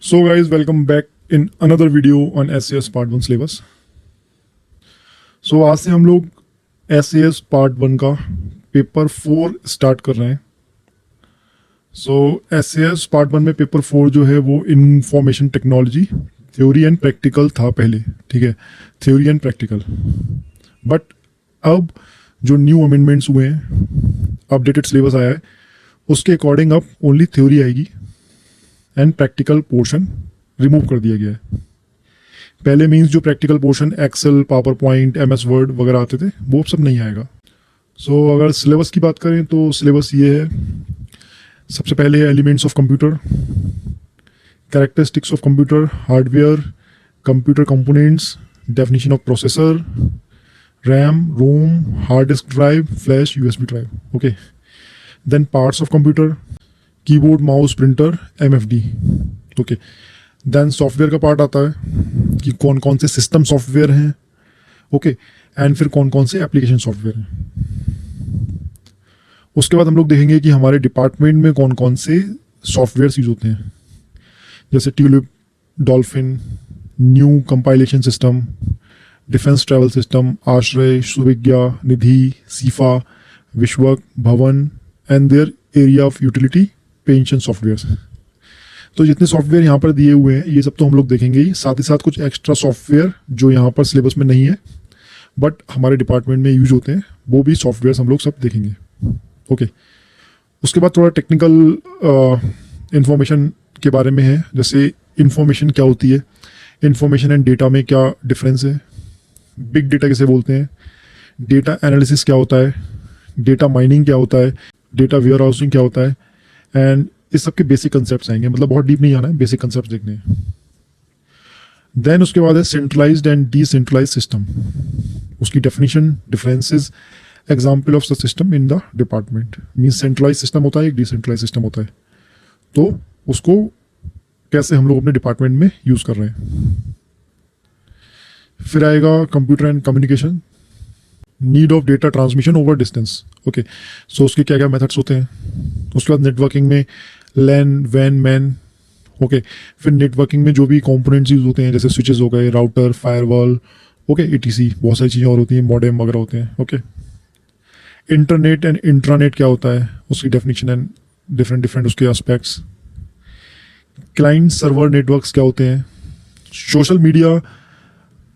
So guys, welcome back in another video on SAS Part 1 syllabus. So आज से हम लोग SAS Part 1 का पेपर 4 स्टार्ट कर रहे हैं. So SAS Part 1 में पेपर 4 जो है वो information technology theory and practical था पहले, ठीक है, थ्योरी एंड प्रैक्टिकल. बट अब जो न्यू अमेंडमेंट्स हुए हैं, अपडेटेड सिलेबस आया है, उसके अकॉर्डिंग अब ओनली थ्योरी आएगी एंड प्रैक्टिकल पोर्शन रिमूव कर दिया गया है. पहले मींस जो practical portion Excel, PowerPoint, MS Word वगैरह आते थे, वो सब नहीं आएगा. सो अगर सिलेबस की बात करें तो सिलेबस ये है. सबसे पहले है elements of computer, characteristics of computer, hardware, computer components, definition of processor, RAM, ROM, hard disk drive, flash, USB drive. Okay. Then parts of computer, keyboard, mouse, printer, MFD. Okay. Then software का part आता है कि कौन कौन से system software हैं. Okay. And फिर कौन कौन से एप्लीकेशन सॉफ्टवेयर हैं. उसके बाद हम लोग देखेंगे कि हमारे डिपार्टमेंट में कौन कौन से सॉफ्टवेयर यूज होते हैं, जैसे tulip, dolphin, new compilation system, defence travel system, आश्रय, सुविज्ञा, निधि, सीफा, विश्वक, भवन and their area of utility, pension software. तो जितने सॉफ्टवेयर यहाँ पर दिए हुए हैं ये सब तो हम लोग देखेंगे ही. साथ ही साथ कुछ एक्स्ट्रा सॉफ्टवेयर जो यहाँ पर सिलेबस में नहीं है बट हमारे डिपार्टमेंट में यूज होते हैं, वो भी सॉफ्टवेयर हम लोग सब देखेंगे. ओके. उसके बाद थोड़ा टेक्निकल इंफॉर्मेशन के बारे में है, जैसे इंफॉर्मेशन क्या होती है, इंफॉर्मेशन एंड डेटा में क्या डिफरेंस है, बिग डेटा किसे बोलते हैं, डेटा एनालिसिस क्या होता है, डेटा माइनिंग क्या होता है, डेटा वेयर हाउसिंग क्या होता है, एंड इस सब के बेसिक कंसेप्ट्स आएंगे. मतलब बहुत डीप नहीं आना है, बेसिक कंसेप्ट्स देखने हैं. देन उसके बाद है सेंट्रलाइज्ड एंड डिसेंट्रलाइज्ड सिस्टम, उसकी definition, differences, example of the system in the department. Means centralise system होता है, एक डिसेंट्रलाइज सिस्टम होता है, तो उसको कैसे हम लोग अपने डिपार्टमेंट में यूज कर रहे हैं. फिर आएगा computer and communication, need of data transmission over distance. Okay. So उसके क्या क्या मेथड्स होते हैं. उसके बाद नेटवर्किंग में लैन, वैन, मैन. ओके. फिर नेटवर्किंग में जो भी कंपोनेंट्स यूज होते हैं, जैसे स्विचेस हो गए, राउटर, फायरवॉल, ओके, ETC, बहुत सारी चीज़ें और होती हैं, मॉडेम वगैरह होते हैं. ओके. इंटरनेट एंड इंट्रानेट क्या होता है, उसकी डेफिनेशन एंड डिफरेंट उसके एस्पेक्ट्स. क्लाइंट सर्वर नेटवर्क्स क्या होते हैं. Social media,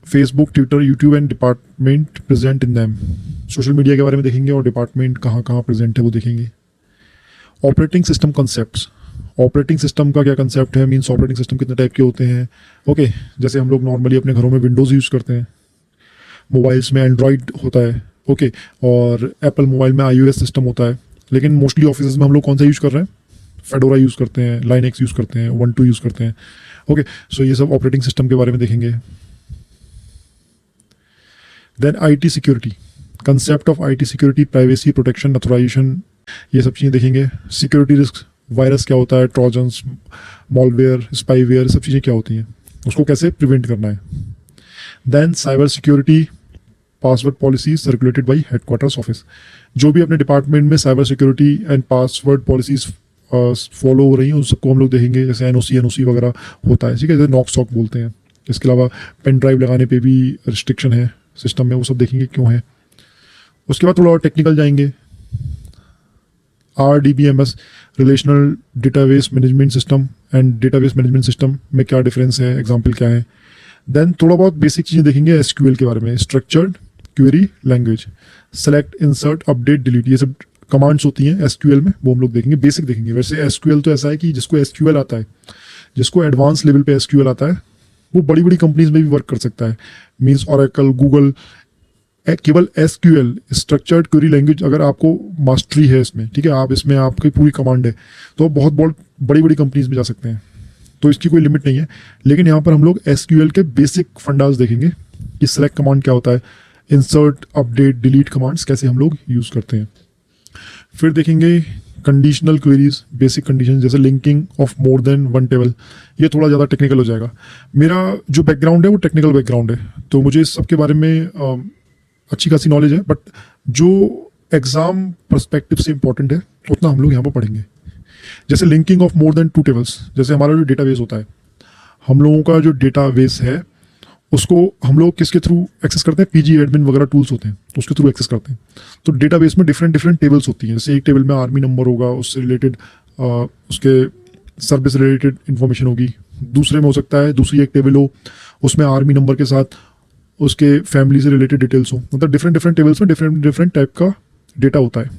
Facebook, Twitter, YouTube and department present in them. Social media के बारे में देखेंगे और डिपार्टमेंट कहाँ कहाँ प्रेजेंट है वो देखेंगे. Operating system concepts, operating system का क्या कंसेप्ट है, मीन्स ऑपरेटिंग सिस्टम कितने टाइप के होते हैं. ओके. जैसे हम लोग नॉर्मली अपने घरों में विंडोज़ यूज़ करते हैं, मोबाइल्स में एंड्रॉयड होता है. ओके. और एप्पल मोबाइल में iOS सिस्टम होता है. लेकिन मोस्टली ऑफिस में हम लोग कौन सा यूज़ कर रहे हैं, फेडोरा यूज़ करते हैं, लाइनेक्स यूज़ करते हैं, Ubuntu यूज़ करते हैं. ओके. सो ये सब ऑपरेटिंग सिस्टम के बारे में देखेंगे. Then IT security, concept of IT security, privacy, protection, authorisation, ये सब चीज़ें देखेंगे. सिक्योरिटी रिस्क, वायरस क्या होता है, ट्रोजन्स, मॉलवेयर, स्पाईवेयर, सब चीज़ें क्या होती हैं, उसको कैसे प्रिवेंट करना है. Then cyber security, password policy circulated by headquarters office. जो भी अपने डिपार्टमेंट में cyber security and password policies follow हो रही हैं उन सबको हम लोग देखेंगे, जैसे NOC वगैरह होता है, ठीक है, जैसे नॉक बोलते हैं. इसके अलावा पेन ड्राइव लगाने पे भी रिस्ट्रिक्शन है सिस्टम में, वो सब देखेंगे क्यों है. उसके बाद थोड़ा और टेक्निकल जाएंगे. RDBMS, relational database management system and database management system में क्या डिफरेंस है, एग्जाम्पल क्या है. देन थोड़ा बहुत बेसिक चीज़ें देखेंगे SQL के बारे में, structured query language, select, insert, update, delete, ये सब कमांड्स होती हैं SQL में, वो हम लोग देखेंगे, बेसिक देखेंगे. वैसे SQL तो ऐसा है कि जिसको SQL आता है, जिसको एडवांस लेवल पे SQL आता है, वो बड़ी बड़ी कंपनीज में भी वर्क कर सकता है. मीन्स ओरेकल, गूगल, केवल SQL, स्ट्रक्चर्ड क्वेरी लैंग्वेज, अगर आपको मास्टरी है इसमें, ठीक है, आप इसमें आपकी पूरी कमांड है, तो बहुत बहुत बड़ी बड़ी कंपनीज में जा सकते हैं. तो इसकी कोई लिमिट नहीं है. लेकिन यहाँ पर हम लोग SQL के बेसिक फंडास देखेंगे कि सेलेक्ट कमांड क्या होता है, इंसर्ट, अपडेट, डिलीट कमांड्स कैसे हम लोग यूज़ करते हैं. फिर देखेंगे कंडीशनल क्वेरीज, बेसिक कंडीशन, जैसे linking of more than one table. ये थोड़ा ज़्यादा टेक्निकल हो जाएगा. मेरा जो बैकग्राउंड है वो टेक्निकल बैकग्राउंड है, तो मुझे इस सब के बारे में अच्छी खासी नॉलेज है, बट जो एग्ज़ाम पर्सपेक्टिव से इंपॉर्टेंट है उतना हम लोग यहाँ पर पढ़ेंगे. जैसे linking of more than 2 tables, जैसे हमारा जो डेटाबेस होता है, हम लोगों का जो डेटाबेस है उसको हम लोग किसके थ्रू एक्सेस करते हैं, पीजी एडमिन वगैरह टूल्स होते हैं तो उसके थ्रू एक्सेस करते हैं। तो डेटाबेस में डिफरेंट डिफरेंट टेबल्स होती हैं, जैसे एक टेबल में आर्मी नंबर होगा, उससे रिलेटेड उसके सर्विस रिलेटेड इंफॉर्मेशन होगी। दूसरे में हो सकता है दूसरी एक टेबल हो, उसमें आर्मी नंबर के साथ उसके फैमिली से रिलेटेड डिटेल्स हो। मतलब डिफरेंट डिफरेंट टेबल्स में डिफरेंट डिफरेंट टाइप का डेटा होता है।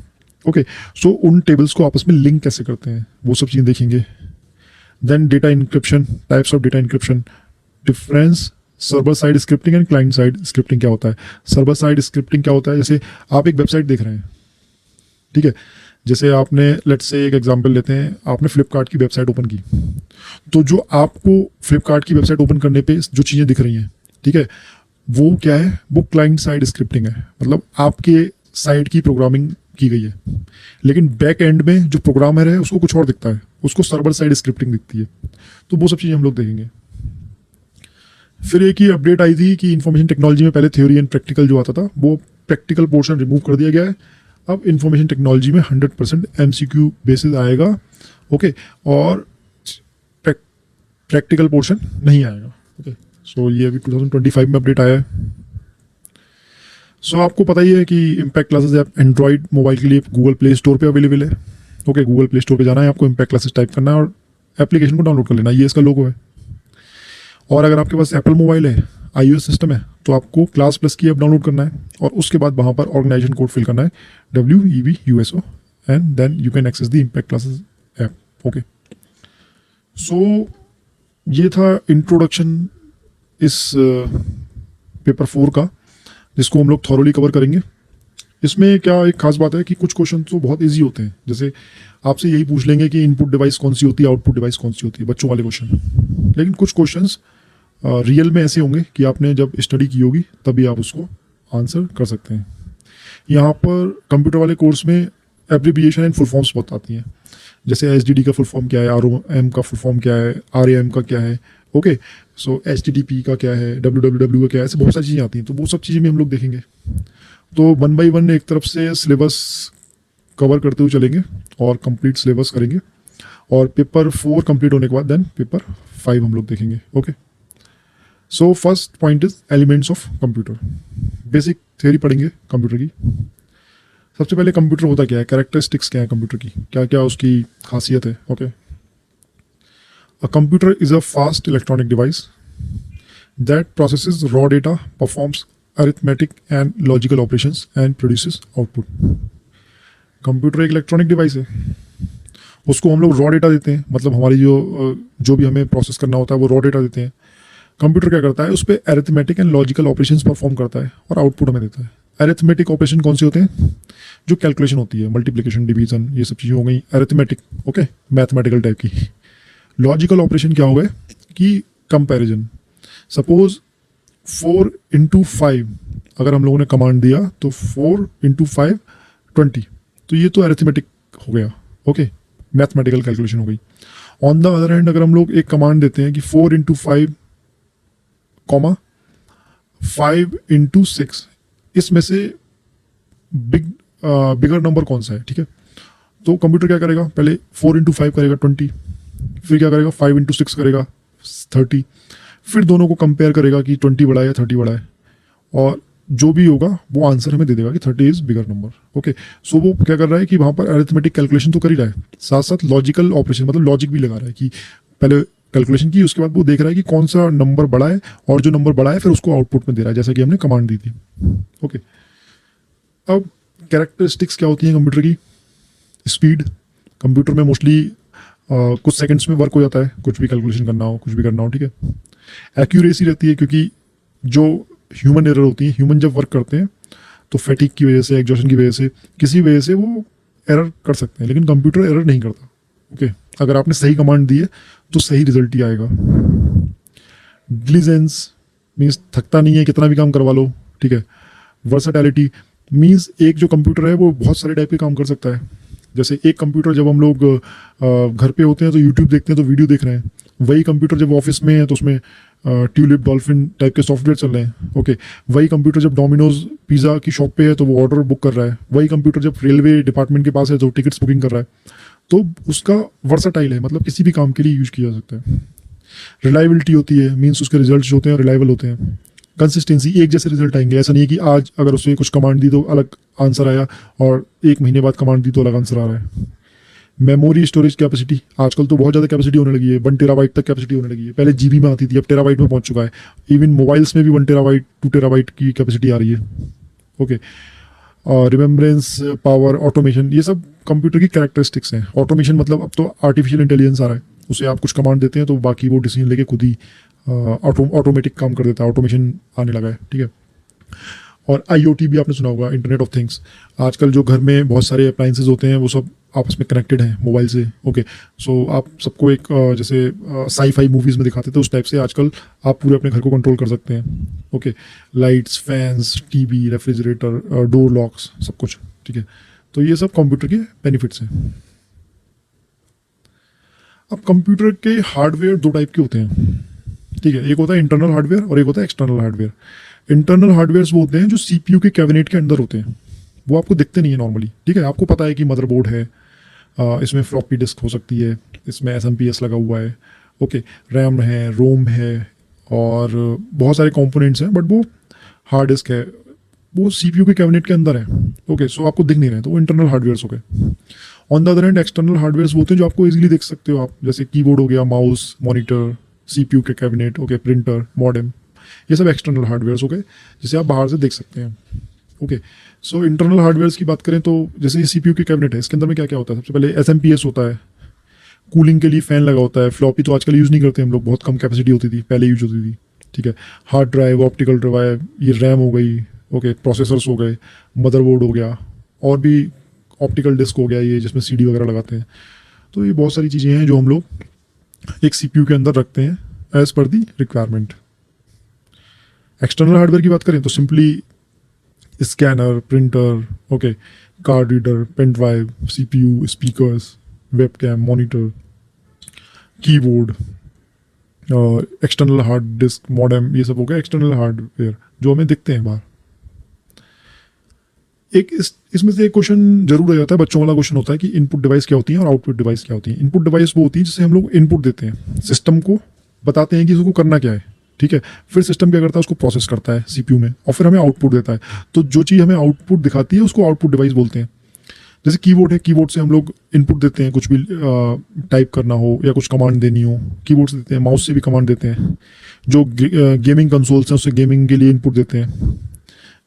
ओके, सो उन टेबल्स को आपस में लिंक कैसे करते हैं वो सब चीज़ें देखेंगे। Then data encryption, types of data encryption, difference server side scripting and client side scripting क्या होता है। सर्वर साइड स्क्रिप्टिंग क्या होता है, जैसे आप एक वेबसाइट देख रहे हैं, ठीक है, जैसे आपने लेट्स से एक एग्जांपल लेते हैं, आपने फ्लिपकार्ट की वेबसाइट ओपन की, तो जो आपको फ्लिपकार्ट की वेबसाइट ओपन करने पे जो चीज़ें दिख रही हैं, ठीक है, वो क्या है, वो क्लाइंट साइड स्क्रिप्टिंग है। मतलब आपके साइड की प्रोग्रामिंग की गई है, लेकिन बैक एंड में जो प्रोग्रामर है उसको कुछ और दिखता है, उसको सर्वर साइड स्क्रिप्टिंग दिखती है। तो वो सब चीज़ें हम लोग देखेंगे। फिर एक ही अपडेट आई थी कि इंफॉर्मेशन टेक्नोलॉजी में पहले थ्योरी एंड प्रैक्टिकल जो आता था वो प्रैक्टिकल पोर्शन रिमूव कर दिया गया है। अब इंफॉर्मेशन टेक्नोलॉजी में 100% MCQ बेसिस आएगा। ओके, और प्रैक्टिकल पोर्शन नहीं आएगा। ओके, सो ये अभी 2025 में अपडेट आया है। सो आपको पता ही है कि impact classes app Android mobile के लिए गूगल प्ले स्टोर पे अवेलेबल है। ओके, गूगल प्ले स्टोर पे जाना है आपको, इम्पैक्ट क्लासेस टाइप करना है और एप्लीकेशन को डाउनलोड कर लेना, ये इसका लोगो है। और अगर आपके पास एप्पल मोबाइल है, iOS सिस्टम है, तो आपको क्लास प्लस की ऐप डाउनलोड करना है और उसके बाद वहाँ पर ऑर्गेनाइजेशन कोड फिल करना है WEBUSO and then you can access the impact classes app. Okay, so ये था इंट्रोडक्शन इस पेपर 4 का, जिसको हम लोग थॉरोली कवर करेंगे। इसमें क्या एक खास बात है कि कुछ क्वेश्चन तो बहुत इजी होते हैं, जैसे आपसे यही पूछ लेंगे कि इनपुट डिवाइस कौन सी होती है, आउटपुट डिवाइस कौन सी होती है, बच्चों वाले क्वेश्चन। लेकिन कुछ क्वेश्चंस रियल में ऐसे होंगे कि आपने जब स्टडी की होगी तभी आप उसको आंसर कर सकते हैं। यहाँ पर कंप्यूटर वाले कोर्स में एब्रिविएशन एंड फुल फॉर्म्स बहुत आती हैं, जैसे SDD का फुल फॉर्म क्या है, ROM का फुल फॉर्म क्या है, RAM का क्या है। ओके, सो HTTP का क्या है, www का क्या है, ऐसे बहुत सारी चीज़ें आती हैं। तो वो सब चीज़ें भी हम लोग देखेंगे। तो 1 बाई 1 एक तरफ से सिलेबस कवर करते हुए चलेंगे और कंप्लीट सिलेबस करेंगे, और पेपर 4 कंप्लीट होने के बाद देन पेपर 5 हम लोग देखेंगे। Okay, so first point is elements of computer. Basic theory पढ़ेंगे कंप्यूटर की। सबसे पहले कंप्यूटर होता क्या है, कैरेक्टरिस्टिक्स क्या है कंप्यूटर की, क्या क्या उसकी खासियत है। Okay, a computer is a fast electronic device that processes raw data, performs arithmetic and logical operations and produces output. Computer एक इलेक्ट्रॉनिक डिवाइस है, उसको हम लोग रॉ डेटा देते हैं, मतलब हमारी जो भी हमें प्रोसेस करना होता है वो रॉ डेटा देते हैं। कंप्यूटर क्या करता है, उस पर arithmetic and logical operations perform करता है और आउटपुट हमें देता है। अरिथमेटिक ऑपरेशन कौन से होते हैं, जो कैलकुलेशन होती है, मल्टीप्लिकेशन, डिवीजन, ये सब चीज़ें हो गई अरिथमेटिक। ओके, मैथमेटिकल टाइप की। लॉजिकल ऑपरेशन क्या हो गए कि कंपैरिजन। सपोज 4 into 5 अगर हम लोगों ने कमांड दिया तो 4 into 5 20, तो ये तो अरिथमेटिक हो गया। ओके, मैथमेटिकल कैलकुलेशन हो गई। ऑन द अदर हैंड अगर हम लोग एक कमांड देते हैं कि 4 into 5 कॉमा 5 into 6, इसमें से बिगर नंबर कौन सा है, ठीक है, तो कंप्यूटर क्या करेगा, पहले 4 into 5 करेगा 20, फिर क्या करेगा 5 into 6 करेगा 30, फिर दोनों को कंपेयर करेगा कि 20 बड़ा है या 30 बड़ा है, और जो भी होगा वो आंसर हमें दे देगा कि 30 इज बिगर नंबर। ओके, सो वो क्या कर रहा है कि वहाँ पर अरिथमेटिक कैलकुलेशन तो कर ही रहा है, साथ साथ लॉजिकल ऑपरेशन मतलब लॉजिक भी लगा रहा है कि पहले कैलकुलेशन की, उसके बाद वो देख रहा है कि कौन सा नंबर बड़ा है, और जो नंबर बड़ा है फिर उसको आउटपुट में दे रहा है, जैसा कि हमने कमांड दी थी। ओके, अब कैरेक्टरिस्टिक्स क्या होती हैं कंप्यूटर की। स्पीड, कंप्यूटर में मोस्टली कुछ सेकंड्स में वर्क हो जाता है, कुछ भी कैलकुलेशन करना हो, कुछ भी करना हो, ठीक है। एक्यूरेसी रहती है, क्योंकि जो ह्यूमन एरर होती है, ह्यूमन जब वर्क करते हैं तो फैटिक की वजह से, एग्जॉशन की वजह से, किसी वजह से वो एरर कर सकते हैं, लेकिन कंप्यूटर एरर नहीं करता। ओके, अगर आपने सही कमांड दी है तो सही रिजल्ट ही आएगा। डिलीजेंस मीन्स थकता नहीं है, कितना भी काम करवा लो, ठीक है। वर्सेटैलिटी मीन्स एक जो कंप्यूटर है वो बहुत सारे टाइप के काम कर सकता है। जैसे एक कंप्यूटर जब हम लोग घर पे होते हैं तो यूट्यूब देखते हैं तो वीडियो देख रहे हैं, वही कंप्यूटर जब ऑफिस में है तो उसमें ट्यूलिप, डॉल्फिन टाइप के सॉफ्टवेयर चल रहे हैं। ओके, वही कंप्यूटर जब डोमिनोज पिज़्ज़ा की शॉप पे है तो वो ऑर्डर बुक कर रहा है, वही कंप्यूटर जब रेलवे डिपार्टमेंट के पास है तो टिकट्स बुकिंग कर रहा है। तो उसका वर्सेटाइल है, मतलब किसी भी काम के लिए यूज किया जा सकता है। रिलायबिलिटी होती है, मीन्स उसके रिजल्ट जो होते हैं रिलायबल होते हैं। कंसिस्टेंसी, एक जैसे रिजल्ट आएंगे, ऐसा नहीं है कि आज अगर उसने कुछ कमांड दी तो अलग आंसर आया और एक महीने बाद कमांड दी तो अलग आंसर आ रहा है। मेमोरी स्टोरेज कैपेसिटी, आजकल तो बहुत ज़्यादा कैपेसिटी होने लगी है, 1 टेराबाइट तक कैपेसिटी होने लगी है। पहले जीबी में आती थी, अब टेराबाइट में पहुंच चुका है। इवन मोबाइल्स में भी 1 टेराबाइट 2 टेराबाइट की कैपेसिटी आ रही है। ओके, और रिमेम्बरेंस पावर, ऑटोमेशन, ये सब कंप्यूटर की कैरेक्टरिस्टिक्स हैं। ऑटोमेशन मतलब अब तो आर्टिफिशियल इंटेलिजेंस आ रहा है, उसे आप कुछ कमांड देते हैं तो बाकी वो डिसीजन लेके खुद ही ऑटोमेटिक काम कर देता है, ऑटोमेशन आने लगा है। ठीक है, और आईओटी भी आपने सुना होगा, इंटरनेट ऑफ थिंग्स। आजकल जो घर में बहुत सारे अप्लाइंसेज होते हैं वो सब आपस में कनेक्टेड हैं मोबाइल से। ओके, सो आप सबको एक जैसे साई-फाई मूवीज़ में दिखाते थे उस टाइप से आजकल आप पूरे अपने घर को कंट्रोल कर सकते हैं। Okay, lights, fans, TV, refrigerator, door locks, सब कुछ। ठीक है, तो ये सब कंप्यूटर के बेनिफिट्स हैं। अब कंप्यूटर के हार्डवेयर 2 टाइप के होते हैं। ठीक है, एक होता है इंटरनल हार्डवेयर और एक होता है एक्सटर्नल हार्डवेयर। इंटरनल हार्डवेयर वो होते हैं जो सीपीयू के कैबिनेट के अंदर होते हैं, वो आपको दिखते नहीं है नॉर्मली। ठीक है, आपको पता है कि मदरबोर्ड है, इसमें फ्लॉपी डिस्क हो सकती है, इसमें एसएमपीएस लगा हुआ है। ओके, रैम है, रोम है और बहुत सारे कंपोनेंट्स हैं, बट वो हार्ड डिस्क है, वो सीपीयू के कैबिनेट के अंदर है। ओके, सो आपको दिख नहीं रहे, तो वो इंटरनल हार्डवेयर हो गए। On the other hand external hardware वो होते हैं जो आपको इजीली देख सकते हो आप, जैसे कीबोर्ड हो गया, माउस, मॉनिटर, सीपीयू के कैबिनेट, ओके, प्रिंटर, मॉडेम, ये सब एक्सटर्नल हार्डवेयर हो गए जिसे आप बाहर से देख सकते हैं। ओके, सो इंटरनल हार्डवेयर की बात करें तो जैसे ये सीपीयू के कैबिनेट है, इसके अंदर में क्या क्या होता है? सबसे पहले एसएमपीएस होता है, कूलिंग के लिए फैन लगा होता है। फ्लॉपी तो आजकल यूज़ नहीं करते हम लोग, बहुत कम कैपेसिटी होती थी, पहले यूज होती थी। ठीक है, हार्ड ड्राइव, ऑप्टिकल ड्राइव, ये रैम हो गई। ओके, प्रोसेसर्स हो गए, मदरबोर्ड हो गया, और भी ऑप्टिकल डिस्क हो गया ये जिसमें सीडी वगैरह लगाते हैं। तो ये बहुत सारी चीज़ें हैं जो हम लोग एक सीपीयू के अंदर रखते हैं as per the requirement. External hardware की बात करें तो simply scanner, printer, okay, card reader, pen drive, CPU, speakers, webcam, monitor, keyboard, external hard disk, modem, ये सब हो गया एक्सटर्नल हार्डवेयर जो हमें दिखते हैं बाहर। एक इसमें से एक क्वेश्चन जरूर आ जाता है, बच्चों वाला क्वेश्चन होता है कि इनपुट डिवाइस क्या होती है और आउटपुट डिवाइस क्या होती है। इनपुट डिवाइस वो होती है जिसे हम लोग इनपुट देते हैं, सिस्टम को बताते हैं कि इसको करना क्या है। ठीक है, फिर सिस्टम क्या करता है, उसको प्रोसेस करता है सीपीयू में और फिर हमें आउटपुट देता है। तो जो चीज़ हमें आउटपुट दिखाती है उसको आउटपुट डिवाइस बोलते हैं। जैसे कीबोर्ड है, कीबोर्ड से हम लोग इनपुट देते हैं, कुछ भी टाइप करना हो या कुछ कमांड देनी हो, कीबोर्ड से देते हैं। माउस से भी कमांड देते हैं। जो गेमिंग कंसोल्स हैं उससे गेमिंग के लिए इनपुट देते हैं।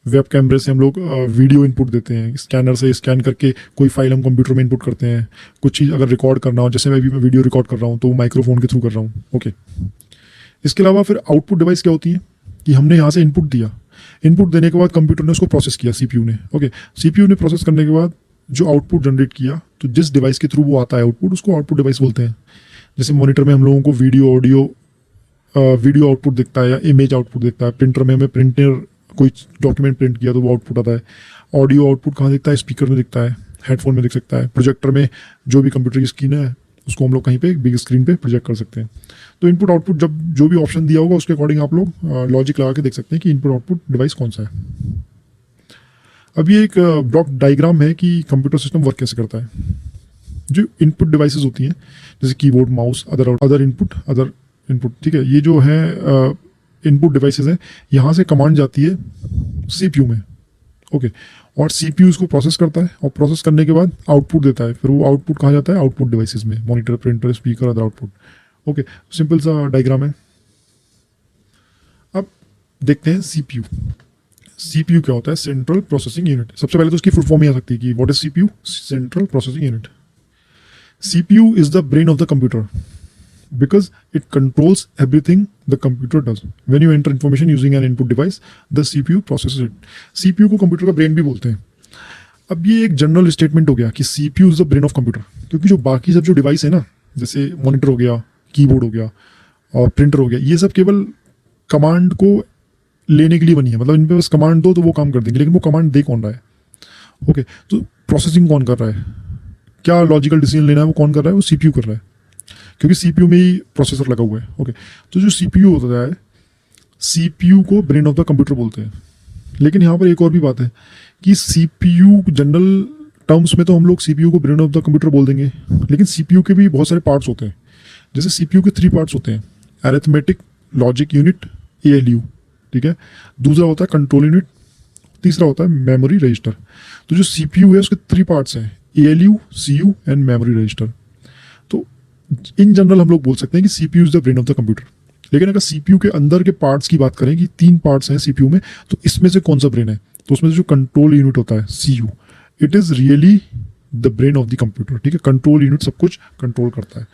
वेब कैमरे से हम लोग वीडियो इनपुट देते हैं। स्कैनर से स्कैन करके कोई फाइल हम कंप्यूटर में इनपुट करते हैं। कुछ चीज़ अगर रिकॉर्ड करना हो, जैसे मैं वीडियो रिकॉर्ड कर रहा हूँ तो माइक्रोफोन के थ्रू कर रहा हूँ। ओके, इसके अलावा फिर आउटपुट डिवाइस क्या होती है कि हमने यहाँ से इनपुट दिया, इनपुट देने के बाद कंप्यूटर ने उसको प्रोसेस किया सीपीयू ने। ओके, सीपीयू ने प्रोसेस करने के बाद जो आउटपुट जनरेट किया, तो जिस डिवाइस के थ्रू वो आता है आउटपुट, उसको आउटपुट डिवाइस बोलते हैं। जैसे मॉनिटर में हम लोगों को वीडियो, ऑडियो, वीडियो आउटपुट दिखता है या इमेज आउटपुट दिखता है। प्रिंटर में हमें प्रिंटर कोई डॉक्यूमेंट प्रिंट किया तो वो आउटपुट आता है। ऑडियो आउटपुट कहाँ दिखता है? स्पीकर में दिखता है, हेडफोन में दिख सकता है, प्रोजेक्टर में जो भी कंप्यूटर की स्क्रीन है उसको हम लोग कहीं पे बिग स्क्रीन पे प्रोजेक्ट कर सकते हैं। तो इनपुट आउटपुट जब जो भी ऑप्शन दिया होगा उसके अकॉर्डिंग आप लोग लॉजिक लगा के देख सकते हैं कि इनपुट आउटपुट डिवाइस कौन सा है। अब ये एक ब्लॉक डायग्राम है कि कंप्यूटर सिस्टम वर्क कैसे करता है। जो इनपुट डिवाइसेस होती हैं जैसे कीबोर्ड, माउस, अदर इनपुट, ठीक है, ये जो है इनपुट डिवाइसेस हैं, यहाँ से कमांड जाती है सीपीयू में। ओके, और सीपीयू इसको प्रोसेस करता है और प्रोसेस करने के बाद आउटपुट देता है। फिर वो आउटपुट कहाँ जाता है? आउटपुट डिवाइसेस में, monitor, printer, speaker, other output. Okay, simple सा डायग्राम है। अब देखते हैं सीपीयू। सीपीयू क्या होता है? Central processing unit. सबसे पहले तो उसकी फुल फॉर्म ही आ सकती है कि what is CPU? Central processing unit. CPU is the brain of the computer because it controls everything the computer does. When you enter information using an input device, the CPU processes it. CPU को computer का brain भी बोलते हैं। अब ये एक general statement हो गया कि CPU is the brain of computer, क्योंकि जो बाकी सब जो डिवाइस है ना, जैसे मॉनिटर हो गया, कीबोर्ड हो गया और प्रिंटर हो गया, ये सब केवल कमांड को लेने के लिए बनी है। मतलब इन पे बस कमांड दो तो वो काम कर देंगे, लेकिन वो कमांड दे कौन रहा है? ओके, तो प्रोसेसिंग कौन कर रहा है, क्या लॉजिकल डिसीजन लेना है वो कौन कर रहा है? वो सीपीयू कर रहा है, क्योंकि सीपीयू में ही प्रोसेसर लगा हुआ है। ओके, तो जो सीपीयू होता है, सीपीयू को ब्रेन ऑफ द कंप्यूटर बोलते हैं। लेकिन यहाँ पर एक और भी बात है कि सीपीयू जनरल टर्म्स में तो हम लोग सीपीयू को ब्रेन ऑफ द कंप्यूटर बोल देंगे, लेकिन सीपीयू के भी बहुत सारे पार्ट्स होते हैं। जैसे सीपीयू के 3 पार्ट्स होते हैं, अरिथमेटिक लॉजिक यूनिट ALU, ठीक है। दूसरा होता है कंट्रोल यूनिट, तीसरा होता है मेमोरी रजिस्टर। तो जो CPU है उसके 3 पार्ट्स हैं, ALU, CU and memory register. तो इन जनरल हम लोग बोल सकते हैं कि CPU is the brain of the computer. लेकिन अगर CPU के अंदर के पार्ट्स की बात करें कि 3 पार्ट्स हैं CPU में, तो इसमें से कौन सा ब्रेन है? तो उसमें से जो कंट्रोल यूनिट होता है CU, it is really the brain of the computer, ठीक है। कंट्रोल यूनिट सब कुछ कंट्रोल करता है।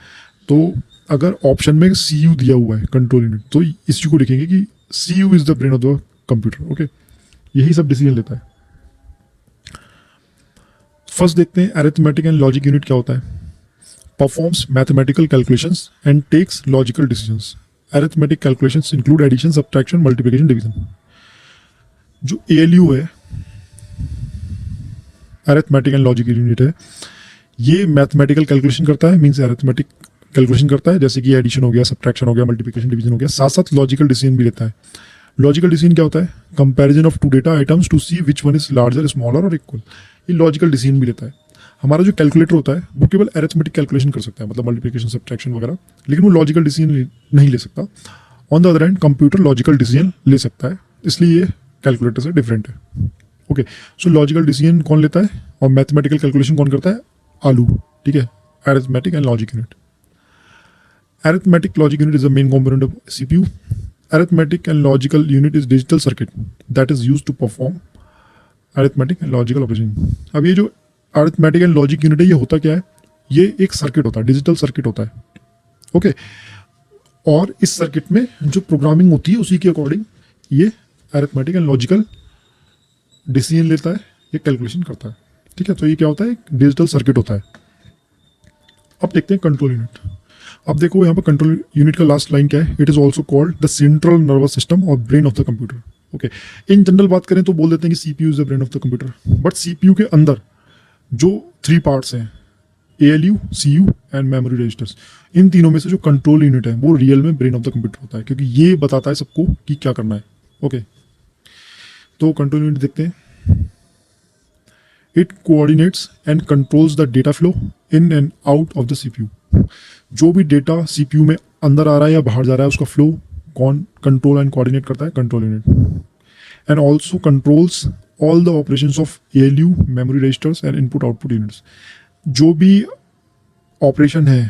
तो अगर ऑप्शन में CU दिया हुआ है कंट्रोल यूनिट, तो इसी को लिखेंगे कि CU is the brain of the computer, okay. यही सब डिसीजन लेता है। फर्स्ट देखते हैं अरिथमेटिक एंड लॉजिक यूनिट क्या होता है। Performs mathematical calculations and takes logical decisions. Arithmetic calculations include addition, subtraction, multiplication, division. जो ALU है, अरिथमेटिक एंड लॉजिक यूनिट है, ये मैथमेटिकल कैलकुलेशन करता है, मीन्स अरिथमेटिक कैलकुलेशन करता है, जैसे कि एडिशन हो गया, सब्ट्रैक्शन हो गया, मल्टीप्लिकेशन, डिवीजन हो गया। साथ साथ लॉजिकल डिसीजन भी लेता है। लॉजिकल डिसीजन क्या होता है? Comparison of 2 data items to see which one is larger, smaller और इक्वल। ये लॉजिकल डिसीजन भी लेता है। हमारा जो कैलकुलेटर होता है वो केवल अरिथमेटिक कैलकुलेशन कर सकता है, मतलब मल्टीप्लिकेशन, सब्ट्रैक्शन वगैरह, लेकिन वो लॉजिकल डिसीजन नहीं ले सकता। On the other hand computer logical decision ले सकता है, इसलिए ये कैलकुलेटर से डिफरेंट है, ओके। सो लॉजिकल डिसीजन कौन लेता है और मैथमेटिकल कैलकुलेशन कौन करता है? आलू, ठीक है। Arithmetic and logic unit. Arithmetic logic unit is the main component of CPU. Arithmetic and logical unit is digital circuit that is used to perform arithmetic and logical operation. अब ये जो arithmetic and logic unit है, ये होता क्या है? ये एक सर्किट होता है, डिजिटल सर्किट होता है, ओके। और इस सर्किट में जो प्रोग्रामिंग होती है उसी के अकॉर्डिंग ये अरिथमेटिक एंड लॉजिकल डिसीजन लेता है, ये कैलकुलेशन करता है, ठीक है। तो ये क्या होता है? एक डिजिटल सर्किट होता है। अब देखते हैं कंट्रोल यूनिट। अब देखो यहाँ पर कंट्रोल यूनिट का लास्ट लाइन क्या है? It is also called the central nervous system और brain of the computer, okay. In general बात करें तो बोल देते हैं कि CPU is the brain of the computer, but CPU के अंदर जो 3 पार्ट्स हैं, ALU, CU and memory registers, इन तीनों में से जो कंट्रोल यूनिट है वो रियल में ब्रेन ऑफ द कंप्यूटर होता है, क्योंकि ये बताता है सबको कि क्या करना है, ओके। तो कंट्रोल यूनिट देखते हैं। It coordinates and controls the data flow in and out of the CPU। जो भी डेटा CPU में अंदर आ रहा है या बाहर जा रहा है, उसका फ्लो कौन कंट्रोल एंड कोऑर्डिनेट करता है? Control unit. And also controls all the operations of ALU, memory registers and input output units. जो भी ऑपरेशन है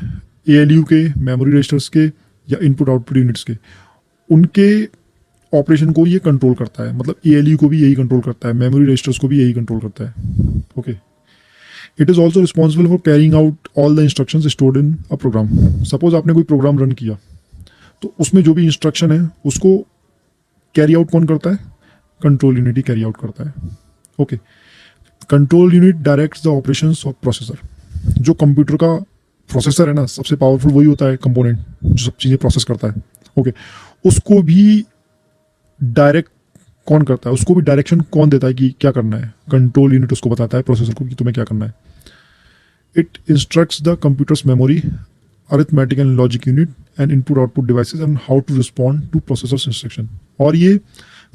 ALU के, मेमोरी रजिस्टर्स के या इनपुट आउटपुट यूनिट्स के, उनके ऑपरेशन को ये कंट्रोल करता है। मतलब ALU को भी यही कंट्रोल करता है, मेमोरी रजिस्टर्स को भी यही कंट्रोल करता है, okay. It is also responsible for carrying out all the instructions stored in a program. Suppose आपने कोई प्रोग्राम रन किया, तो उसमें जो भी इंस्ट्रक्शन है उसको कैरी आउट कौन करता है? कंट्रोल यूनिट ही कैरी आउट करता है, okay. Control unit directs the operations of processor. जो कंप्यूटर का प्रोसेसर है ना, सबसे पावरफुल वही होता है कंपोनेंट जो सब चीज़ें प्रोसेस करता है, ओके। उसको भी डायरेक्ट कौन करता है? उसको भी डायरेक्शन कौन देता है कि क्या करना है? कंट्रोल यूनिट उसको बताता है प्रोसेसर को कि तुम्हें क्या करना है। It instructs the computer's memory, arithmetic and logic unit and input output devices and how to respond to processor's instruction. और ये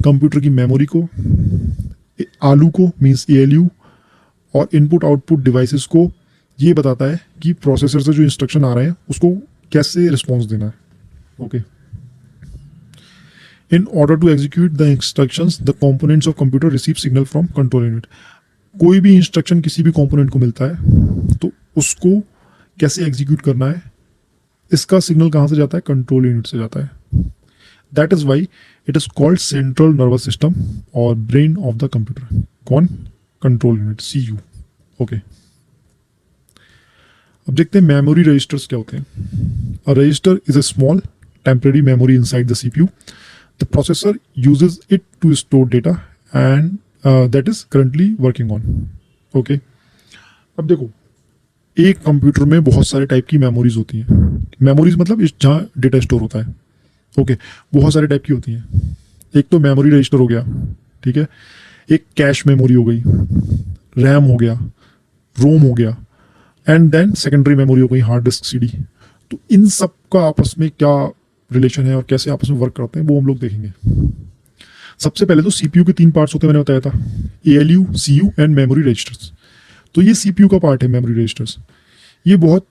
कंप्यूटर की मेमोरी को, आलू को मीन्स ALU और इनपुट आउटपुट डिवाइसेस को ये बताता है कि प्रोसेसर से जो इंस्ट्रक्शन आ रहे हैं उसको कैसे रिस्पॉन्स देना है, okay. In order to execute the instructions, the components of computer receive signal from control unit. कोई भी इंस्ट्रक्शन किसी भी कंपोनेंट को मिलता है तो उसको कैसे एग्जीक्यूट करना है, इसका सिग्नल कहाँ से जाता है? कंट्रोल यूनिट से जाता है। That is why it is called central nervous system और ब्रेन ऑफ द कंप्यूटर। कौन? Control unit, CU, okay. अब देखते हैं मेमोरी रजिस्टर्स क्या होते हैं। A register is a small temporary memory inside the CPU. The processor uses it to store data and that is currently working on, okay. अब देखो, एक कंप्यूटर में बहुत सारे टाइप की मेमोरीज होती हैं। मेमोरीज मतलब जहाँ डेटा स्टोर होता है, ओके। बहुत सारे टाइप की होती हैं। एक तो मेमोरी रजिस्टर हो गया, ठीक है। एक कैश मेमोरी हो गई, रैम हो गया, रोम हो गया, एंड देन सेकेंडरी मेमोरी हो गई, हार्ड डिस्क, CD। तो इन सब का आपस में क्या रिलेशन है और कैसे आपस में वर्क करते हैं वो हम लोग देखेंगे। सबसे पहले तो CPU के 3 पार्ट्स होते हैं, मैंने बताया था, ALU, CU and memory registers. तो ये CPU का पार्ट है, मेमोरी रजिस्टर्स। ये बहुत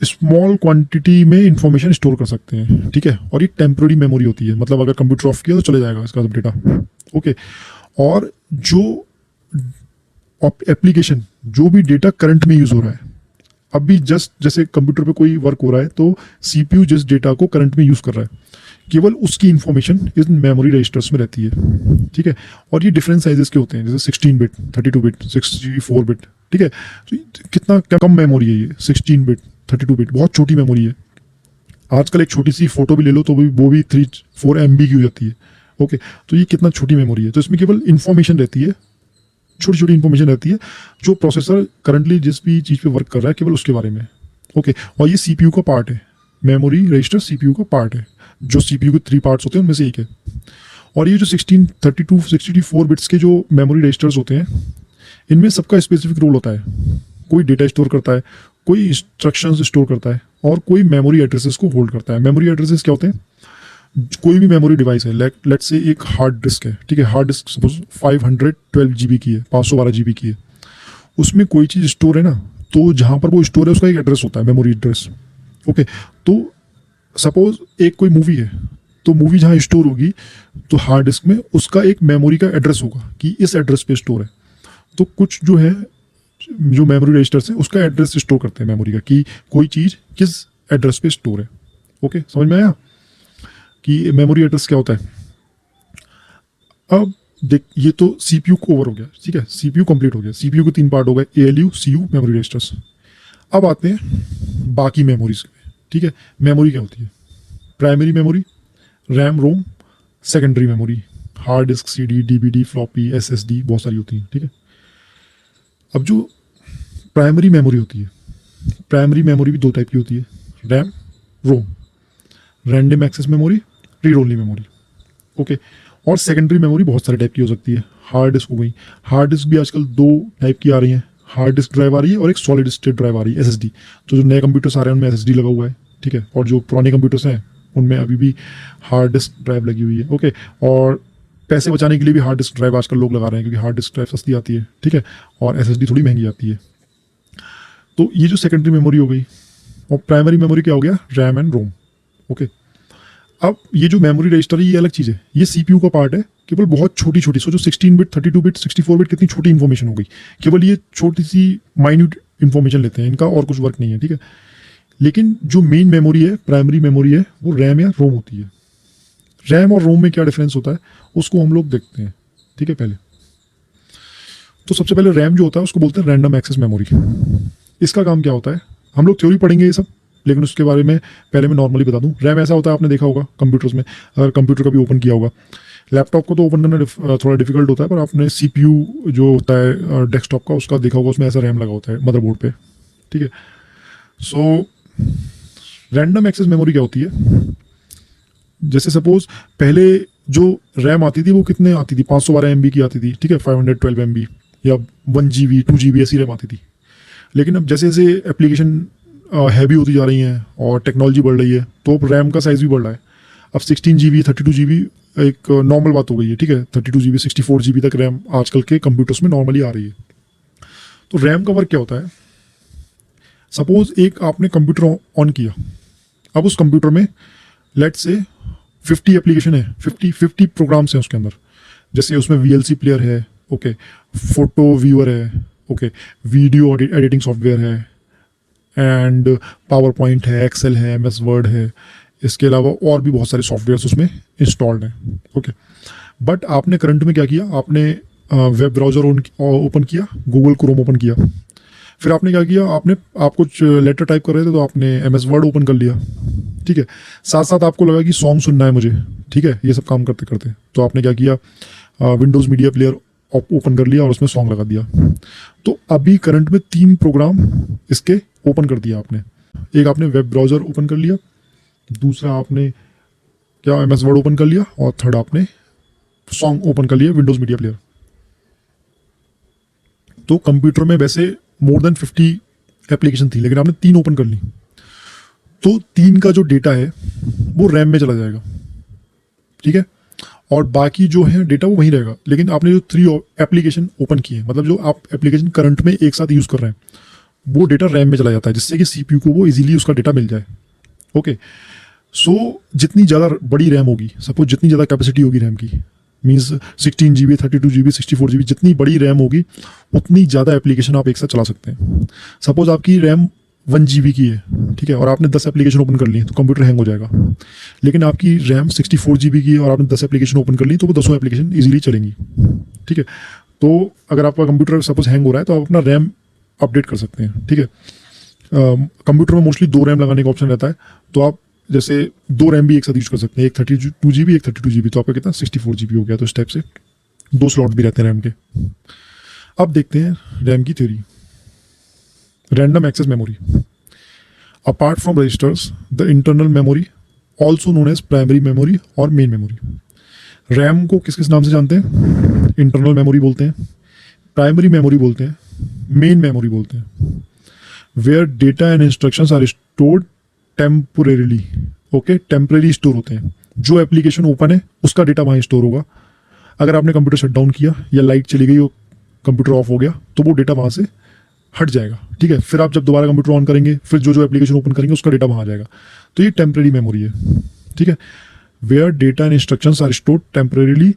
स्मॉल क्वांटिटी में इंफॉर्मेशन स्टोर कर सकते हैं, ठीक है। और ये टेम्प्रेरी मेमोरी होती है, मतलब अगर कंप्यूटर ऑफ किया तो चले जाएगा इसका सब डेटा, ओके। और जो एप्लीकेशन, जो भी डेटा करंट में यूज हो रहा है, अभी जस्ट जैसे कंप्यूटर पे कोई वर्क हो रहा है तो सीपीयू जिस डेटा को करंट में यूज कर रहा है, केवल उसकी इंफॉर्मेशन इस मेमोरी रजिस्टर्स में रहती है, ठीक है। और ये डिफरेंट साइजेस के होते हैं, जैसे 16 बिट, 32 बिट, 64 बिट, ठीक है। तो कितना क्या कम मेमोरी है ये, 16 बिट, 32 बिट, बहुत छोटी मेमोरी है। आजकल एक छोटी सी फोटो भी ले लो तो वो भी 3-4 MB की हो जाती है, ओके। तो ये कितना छोटी मेमोरी है, तो इसमें केवल इंफॉर्मेशन रहती है, छोटी छोटी इंफॉर्मेशन रहती है, जो प्रोसेसर करंटली जिस भी चीज़ पे वर्क कर रहा है केवल उसके बारे में, ओके। और ये सीपीयू का पार्ट है, मेमोरी रजिस्टर सीपीयू का पार्ट है, जो सीपीयू के 3 पार्ट्स होते हैं उनमें से एक है। और ये जो 16, 32, 64 बिट्स के जो मेमोरी रजिस्टर्स होते हैं, इनमें सबका स्पेसिफिक रोल होता है। कोई डेटा स्टोर करता है, कोई इंस्ट्रक्शंस स्टोर करता है, और कोई मेमोरी एड्रेसेस को होल्ड करता है। मेमोरी एड्रेसेस क्या होते हैं, कोई भी मेमोरी डिवाइस है, लेट्स से एक हार्ड डिस्क है, ठीक है। हार्ड डिस्क सपोज 512 GB की है, 512 GB की है, उसमें कोई चीज़ स्टोर है ना, तो जहाँ पर वो स्टोर है उसका एक एड्रेस होता है, मेमोरी एड्रेस, ओके। तो सपोज एक कोई मूवी है, तो मूवी जहाँ स्टोर होगी तो हार्ड डिस्क में उसका एक मेमोरी का एड्रेस होगा कि इस एड्रेस पे स्टोर है। तो कुछ जो है, जो मेमोरी रजिस्टर्स है उसका एड्रेस स्टोर करते हैं मेमोरी का, कि कोई चीज़ किस एड्रेस पे स्टोर है, ओके। समझ में आया कि मेमोरी एड्रेस क्या होता है। अब देख, ये तो सीपीयू को ओवर हो गया, ठीक है, सीपीयू कंप्लीट हो गया। सीपीयू के 3 पार्ट हो गए, एएलयू, सीयू, मेमोरी रजिस्टर्स। अब आते हैं बाकी मेमोरीज पे, ठीक है। मेमोरी क्या होती है, primary memory, RAM, ROM, secondary memory, hard disk, CD, DVD, floppy, SSD, बहुत सारी होती हैं, ठीक है। अब जो प्राइमरी मेमोरी होती है, प्राइमरी मेमोरी भी 2 टाइप की होती है, RAM, ROM, random access memory, read only memory, okay. और सेकेंडरी मेमोरी बहुत सारे टाइप की हो सकती है। हार्ड डिस्क हो गई, हार्ड डिस्क भी आजकल 2 टाइप की आ रही हैं, हार्ड डिस्क ड्राइव आ रही है और एक सॉलिड स्टेट ड्राइव आ रही है, एसएसडी। तो जो नए कंप्यूटर्स आ रहे हैं उनमें एसएसडी लगा हुआ है, ठीक है। और जो पुराने कंप्यूटर्स हैं उनमें अभी भी हार्ड डिस्क ड्राइव लगी हुई है, ओके। और पैसे बचाने के लिए भी हार्ड डिस्क ड्राइव आजकल लोग लगा रहे हैं, क्योंकि हार्ड डिस्क ड्राइव सस्ती आती है, ठीक है, और एसएसडी थोड़ी महंगी आती है। तो ये जो सेकेंडरी मेमोरी हो गई, और प्राइमरी मेमोरी क्या हो गया, रैम एंड रोम, ओके। अब ये जो मेमोरी रजिस्टर है ये अलग चीज़ है, ये सीपीयू का पार्ट है, केवल बहुत छोटी छोटी, सोचो 16 बिट, 32 बिट, 64 बिट, कितनी छोटी इन्फॉर्मेशन हो गई, केवल ये छोटी सी माइन्यूट इन्फॉर्मेशन लेते हैं, इनका और कुछ वर्क नहीं है, ठीक है। लेकिन जो मेन मेमोरी है, प्राइमरी मेमोरी है, वो रैम या रोम होती है। रैम और रोम में क्या डिफरेंस होता है उसको हम लोग देखते हैं, ठीक है। पहले तो सबसे पहले रैम जो होता है उसको बोलते हैं रैंडम एक्सेस मेमोरी। इसका काम क्या होता है, हम लोग थ्योरी पढ़ेंगे ये सब, लेकिन उसके बारे में पहले मैं नॉर्मली बता दूं। रैम ऐसा होता है, आपने देखा होगा कंप्यूटर्स में, अगर कंप्यूटर कभी ओपन किया होगा, लैपटॉप को तो ओपन करना थोड़ा डिफिकल्ट होता है, पर आपने सीपीयू जो होता है डेस्कटॉप का, उसका देखा होगा, उसमें ऐसा रैम लगा होता है मदरबोर्ड पे, ठीक है। सो रैंडम एक्सेस मेमोरी क्या होती है, जैसे सपोज पहले जो रैम आती थी वो कितने आती थी, 512 MB की आती थी, ठीक है, 512 MB या 1 GB 2 GB ऐसी रैम आती थी। लेकिन अब जैसे जैसे एप्लीकेशन हैवी होती जा रही हैं और टेक्नोलॉजी बढ़ रही है, तो अब रैम का साइज भी बढ़ रहा है। अब 16 GB 32 GB एक नॉर्मल बात हो गई है, ठीक है। 32 GB 64 GB तक रैम आजकल के कंप्यूटर्स में नॉर्मली आ रही है। तो रैम का वर्क क्या होता है, सपोज एक आपने कंप्यूटर ऑन किया, अब उस कंप्यूटर में लेट्स से 50 एप्लीकेशन है, 50 प्रोग्राम्स हैं उसके अंदर, जैसे उसमें VLC प्लेयर है, ओके, फोटो व्यूअर है, ओके, वीडियो एडिटिंग सॉफ्टवेयर है, एंड पावर पॉइंट है, एक्सेल है, MS वर्ड है, इसके अलावा और भी बहुत सारे सॉफ्टवेयर उसमें इंस्टॉल्ड हैं, ओके। बट आपने करंट में क्या किया, आपने वेब ब्राउज़र ओपन किया, गूगल क्रोम ओपन किया, फिर आपने क्या किया, आप कुछ लेटर टाइप कर रहे थे तो आपने MS वर्ड ओपन कर लिया, ठीक है। साथ साथ आपको लगा कि सॉन्ग सुनना है मुझे, ठीक है, ये सब काम करते करते तो आपने क्या किया, विंडोज़ मीडिया प्लेयर ओपन कर लिया और उसमें सॉन्ग लगा दिया। तो अभी करंट में 3 प्रोग्राम इसके ओपन कर दिया आपने। एक आपने वेब ब्राउज़र ओपन कर लिया, दूसरा आपने क्या MS वर्ड ओपन कर लिया, और थर्ड आपने सॉन्ग ओपन कर लिया, विंडोज़ मीडिया प्लेयर। तो कंप्यूटर में वैसे मोर देन 50 एप्लीकेशन थी, लेकिन आपने 3 ओपन कर ली, तो 3 का जो डेटा है वो रैम में चला जाएगा, ठीक है। और बाकी जो है डेटा वो वहीं रहेगा, लेकिन आपने जो 3 एप्लीकेशन ओपन किए, मतलब जो आप एप्लीकेशन करंट में एक साथ यूज़ कर रहे हैं, वो डेटा रैम में चला जाता है, जिससे कि सीपीयू को वो इजीली उसका डेटा मिल जाए। ओके, सो जितनी ज़्यादा बड़ी रैम होगी, सपोज जितनी ज़्यादा कैपेसिटी होगी रैम की, मीन्स 16 GB, 32 GB, 64 GB, जितनी बड़ी रैम होगी उतनी ज़्यादा एप्लीकेशन आप एक साथ चला सकते हैं। सपोज आपकी रैम 1 GB की है, ठीक है, और आपने 10 एप्लीकेशन ओपन कर ली तो कंप्यूटर हैंग हो जाएगा। लेकिन आपकी रैम 64 GB की है और आपने 10 एप्लीकेशन ओपन कर ली तो वो 10 एप्लीकेशन ईजिली चलेंगी। ठीक है, तो अगर आपका कंप्यूटर सपोज हैंग हो रहा है तो आप अपना रैम अपडेट कर सकते हैं। ठीक है, कंप्यूटर में मोस्टली 2 रैम लगाने का ऑप्शन रहता है, तो आप जैसे 2 रैम भी एक साथ यूज कर सकते हैं, एक 32 GB, एक 32 GB, तो आपका कितना 64 GB हो गया। तो इस टाइप से 2 स्लॉट भी रहते हैं रैम के। अब देखते हैं रैम की theory. Random access memory, apart from registers the internal memory also known as primary memory और मेन मेमोरी। रैम को किस किस नाम से जानते हैं? इंटरनल मेमोरी बोलते हैं, प्राइमरी मेमोरी बोलते हैं, मेन मेमोरी बोलते हैं। Where data and instructions are stored temporarily. Okay, temporary store होते हैं। जो एप्लीकेशन ओपन है उसका डेटा वहाँ स्टोर होगा। अगर आपने कंप्यूटर शट डाउन किया या लाइट चली गई और कंप्यूटर ऑफ हो गया तो वो डेटा वहाँ से हट जाएगा। ठीक है, फिर आप जब दोबारा कंप्यूटर ऑन करेंगे फिर जो एप्लीकेशन ओपन करेंगे उसका डेटा वहाँ आ जाएगा। तो ये टेम्परेरी मेमोरी है। ठीक है, where data and instructions are stored temporarily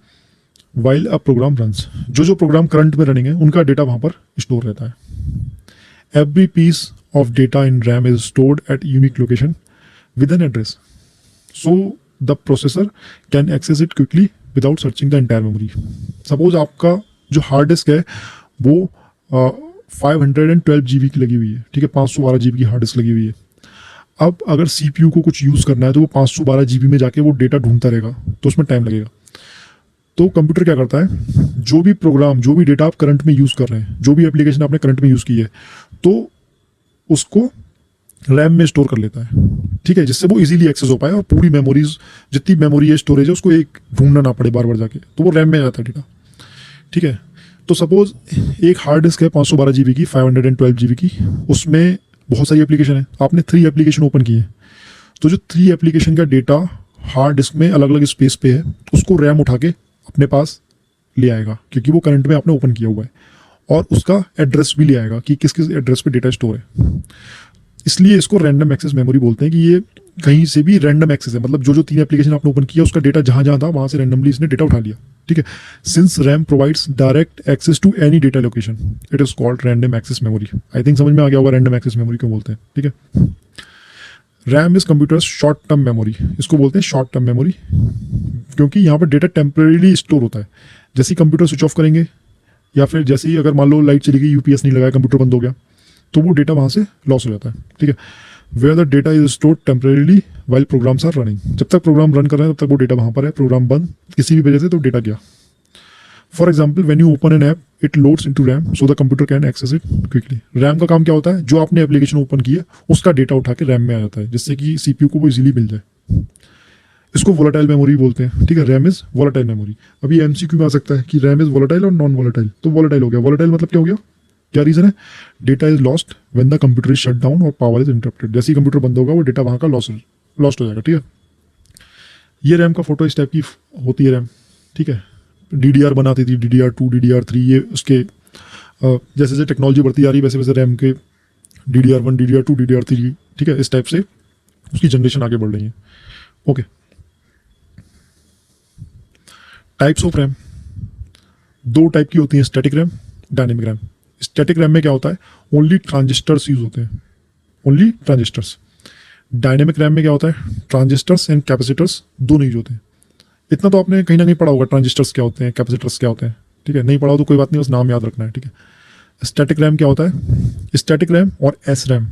while a program runs. जो प्रोग्राम करंट में रनिंग है उनका डेटा वहाँ पर स्टोर रहता है। Every piece of data in RAM is stored at unique location with an address, so the processor can access it quickly without searching the entire memory. Suppose आपका जो hard disk है वो 512 GB की लगी हुई है, ठीक है, 512 GB की हार्ड डिस्क लगी हुई है। अब अगर CPU को कुछ यूज़ करना है तो वो 512 GB में जाके वो डेटा ढूंढता रहेगा, तो उसमें टाइम लगेगा। तो कंप्यूटर क्या करता है, जो भी प्रोग्राम, जो भी डेटा आप करंट में यूज़ कर रहे हैं, जो भी एप्लीकेशन आपने करंट में यूज़ की है, तो उसको रैम में स्टोर कर लेता है। ठीक है, जिससे वो इजीली एक्सेस हो पाए और पूरी मेमोरीज, जितनी मेमोरी है, स्टोरेज है, उसको एक ढूंढना ना पड़े बार बार जाके, तो वो रैम में आ जाता है डेटा। ठीक है, तो सपोज एक हार्ड डिस्क है 512 GB की, 512 GB की, उसमें बहुत सारी एप्लीकेशन है, आपने 3 एप्लीकेशन ओपन किए, तो जो 3 एप्लीकेशन का डेटा हार्ड डिस्क में अलग अलग स्पेस पे है उसको रैम उठा के अपने पास ले आएगा, क्योंकि वो करंट में आपने ओपन किया हुआ है, और उसका एड्रेस भी ले आएगा कि किस किस एड्रेस पे डेटा स्टोर है। इसलिए इसको रैंडम एक्सेस मेमोरी बोलते हैं कि ये कहीं से भी रैंडम एक्सेस है, मतलब जो 3 एप्लीकेशन आपने ओपन किया उसका डेटा जहां जहां था वहां से रैंडमली इसने डेटा उठा लिया। ठीक है, since RAM provides direct access to any data location it is called random access memory. I think समझ में आ गया होगा रैंडम एक्सेस मेमोरी क्यों बोलते हैं। ठीक है, RAM is computers short term memory. इसको बोलते हैं शॉर्ट टर्म मेमोरी क्योंकि यहाँ पर डेटा टेम्परेरीली स्टोर होता है। जैसे ही कंप्यूटर स्विच ऑफ करेंगे या फिर जैसे ही अगर मान लो लाइट चली गई, यूपीएस नहीं लगाया, कंप्यूटर बंद हो गया, तो वो डेटा वहाँ से लॉस हो जाता है। ठीक है, where the data is stored temporarily while programs are running. जब तक प्रोग्राम रन कर रहे हैं तब तक वो डेटा वहाँ पर है, प्रोग्राम बंद किसी भी वजह से तो डेटा गया। For example, when you open an app it loads into RAM so the computer can access it quickly. RAM का काम क्या होता है, जो आपने एप्लीकेशन ओपन की है उसका डेटा उठा के रैम में आ जाता है, जिससे कि सीपीयू को वो इजीली मिल जाए। इसको वोलेटाइल मेमोरी बोलते हैं। ठीक है, रैम इज वोलेटाइल मेमोरी। अभी एमसीक्यू में आ सकता है कि रैम इज वोलेटाइल और नॉन वोलेटाइल, तो वोलेटाइल हो गया। वोलेटाइल मतलब क्या हो गया, क्या रीजन है, data is lost when the computer is shut down और पावर इज इंटरप्टेड। जैसे ही कंप्यूटर बंद होगा वो डेटा वहाँ का लॉस्ट हो जाएगा। ठीक है, ये रैम का फोटो इस टाइप की होती है रैम। ठीक है, DDR बनाती थी, DDR2, DDR3, ये उसके जैसे जैसे टेक्नोलॉजी बढ़ती जा रही है वैसे वैसे रैम के DDR1, DDR2, DDR3, ठीक है, इस टाइप से उसकी जनरेशन आगे बढ़ रही है। Okay, types of RAM 2 type की होती हैं, static RAM, dynamic RAM. Static RAM में क्या होता है, ओनली ट्रांजिस्टर्स यूज होते हैं, ओनली ट्रांजिस्टर्स। डायनेमिक रैम में क्या होता है, ट्रांजिस्टर्स एंड कैपेसिटर्स दोनों यूज होते हैं। इतना तो आपने कहीं ना कहीं पढ़ा होगा, ट्रांजिस्टर्स क्या होते हैं, कैपेसिटर्स क्या होते हैं। ठीक है, नहीं पढ़ा हो तो कोई बात नहीं, बस नाम याद रखना है। ठीक है, स्टैटिक रैम क्या होता है, स्टैटिक रैम और S RAM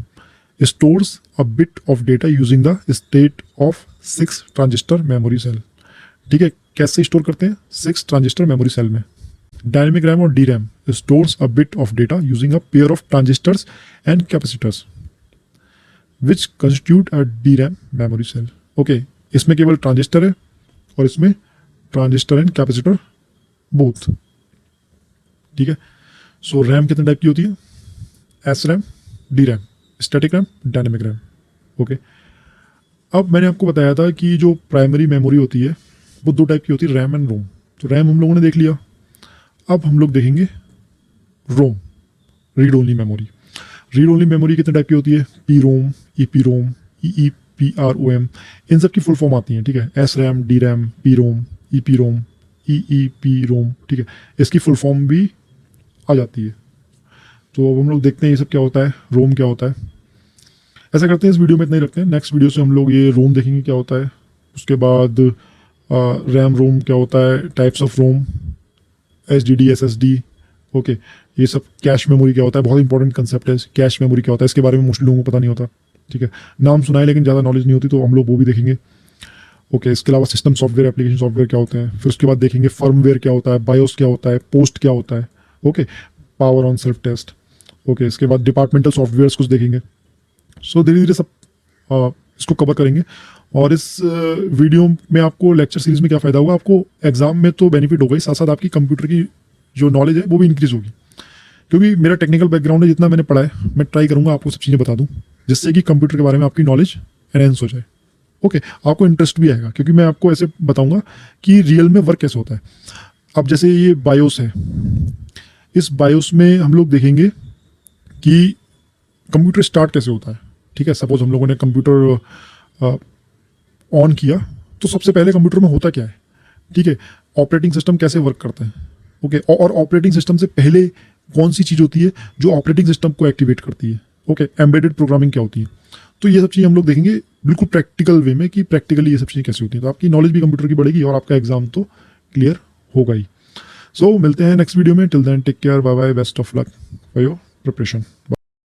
stores a bit of data using the state of 6 transistor memory cell. ठीक है, कैसे स्टोर करते हैं, 6 ट्रांजिस्टर मेमोरी सेल में। डायनेमिक रैम और D RAM stores a bit of data using a pair of transistors and capacitors which constitute a D RAM memory cell. Okay, इसमें केवल transistor है और इसमें ट्रांजिस्टर एंड कैपेसिटर बोथ। ठीक है, सो RAM कितने टाइप की होती है, S RAM, D RAM, static RAM, dynamic RAM. Okay, अब मैंने आपको बताया था कि जो प्राइमरी मेमोरी होती है वो 2 टाइप की होती है, रैम एंड रोम। तो रैम हम लोगों ने देख लिया, अब हम लोग देखेंगे ROM, read only memory. Read only memory कितने टाइप की होती है? P ROM, E P ROM, E P R O M, इन सब की फुल फॉर्म आती है, ठीक है। S RAM, D RAM, P ROM, E P ROM, E P ROM, ठीक है। इसकी फुल फॉर्म भी आ जाती है। तो अब हम लोग देखते हैं ये सब क्या होता है, रोम क्या होता है। ऐसा करते हैं, इस वीडियो में इतना ही रखते हैं, नेक्स्ट वीडियो से हम लोग ये रोम देखेंगे क्या होता है। उसके बाद रैम रोम क्या होता है, types of ROM, H D D, S S D, okay. ये सब कैश मेमोरी क्या होता है, बहुत इंपॉर्टेंट कंसेप्ट है। कैश मेमोरी क्या होता है, इसके बारे में मोस्टली लोगों को पता नहीं होता, ठीक है। नाम सुना है लेकिन ज़्यादा नॉलेज नहीं होती, तो हम लोग वो भी देखेंगे, ओके। इसके अलावा सिस्टम सॉफ्टवेयर, एप्लीकेशन सॉफ्टवेयर क्या होते हैं, फिर उसके बाद देखेंगे फर्मवेयर क्या होता है, बायोस क्या होता है, पोस्ट क्या होता है, okay. Power on self test, okay. इसके बाद डिपार्टमेंटल सॉफ्टवेयर कुछ देखेंगे। सो धीरे धीरे सब इसको कवर करेंगे। और इस वीडियो में आपको लेक्चर सीरीज में क्या फ़ायदा होगा, आपको एग्जाम में तो बेनिफिट होगा ही, साथ साथ आपकी कंप्यूटर की जो नॉलेज है वो भी इंक्रीज होगी। क्योंकि मेरा टेक्निकल बैकग्राउंड है, जितना मैंने पढ़ा है मैं ट्राई करूंगा आपको सब चीज़ें बता दूं, जिससे कि कंप्यूटर के बारे में आपकी नॉलेज एनहेंस हो जाए, ओके। आपको इंटरेस्ट भी आएगा, क्योंकि मैं आपको ऐसे बताऊंगा कि रियल में वर्क कैसे होता है। अब जैसे ये बायोस है, इस बायोस में हम लोग देखेंगे कि कंप्यूटर स्टार्ट कैसे होता है, ठीक है। सपोज हम लोगों ने कंप्यूटर ऑन किया, तो सबसे पहले कंप्यूटर में होता क्या है, ठीक है। ऑपरेटिंग सिस्टम कैसे वर्क करता है, ओके। और ऑपरेटिंग सिस्टम से पहले कौन सी चीज़ होती है जो ऑपरेटिंग सिस्टम को एक्टिवेट करती है, ओके। एम्बेडेड प्रोग्रामिंग क्या होती है। तो ये सब चीज़ हम लोग देखेंगे बिल्कुल प्रैक्टिकल वे में कि प्रैक्टिकली ये सब चीज़ें कैसे होती हैं। तो आपकी नॉलेज भी कंप्यूटर की बढ़ेगी और आपका एग्जाम तो क्लियर होगा ही। सो मिलते हैं नेक्स्ट वीडियो में। Till then take care, bye bye, best of luck for your preparation.